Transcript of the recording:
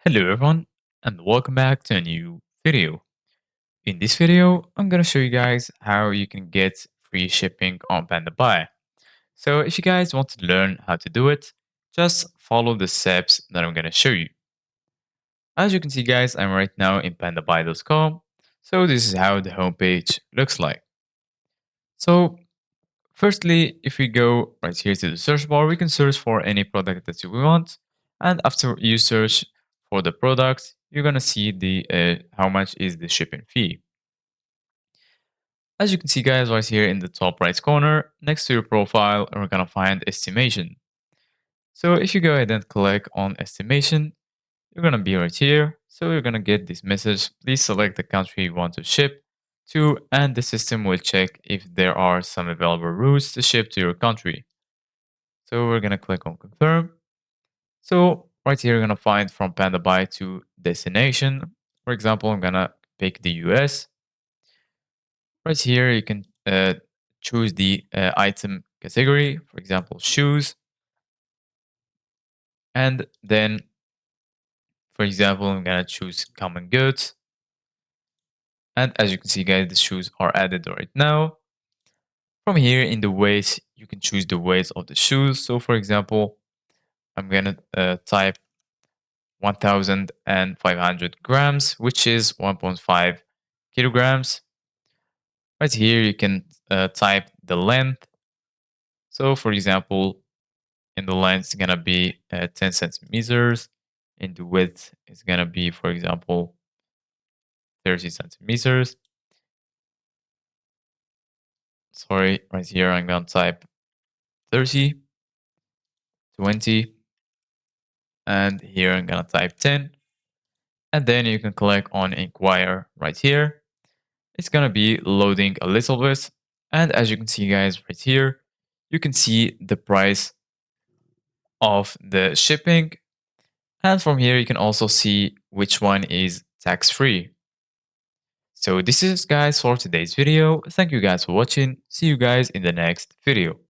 Hello everyone and welcome back to a new video. In this video, I'm gonna show you guys how you can get free shipping on Pandabuy. So if you guys want to learn how to do it, just follow the steps that I'm gonna show you. As you can see guys, I'm right now in pandabuy.com. So this is how the homepage looks like. So firstly, if we go right here to the search bar, we can search for any product that you want. And after you search for the product, you're gonna see the how much is the shipping fee. As you can see, guys, right here in the top right corner, next to your profile, we're gonna find estimation. So if you go ahead and click on estimation, you're gonna be right here. So you're gonna get this message. Please select the country you want to ship to, and the system will check if there are some available routes to ship to your country. So we're gonna click on confirm. So right here, you're gonna find from Pandabuy to destination. For example, I'm gonna pick the US. Right here, you can choose the item category, for example, shoes. And then, for example, I'm gonna choose common goods. And as you can see, guys, the shoes are added right now. From here in the weights, you can choose the weights of the shoes. So for example, I'm gonna type 1,500 grams, which is 1.5 kilograms. Right here, you can type the length. So for example, in the length, it's gonna be 10 centimeters. In the width, it's gonna be, for example, 30 centimeters. Sorry, right here, I'm gonna type 30, 20, and here I'm gonna type 10. And then you can click on inquire right here. It's gonna be loading a little bit. And as you can see, guys, right here, you can see the price of the shipping. And from here, you can also see which one is tax free. So this is guys for today's video. Thank you guys for watching. See you guys in the next video.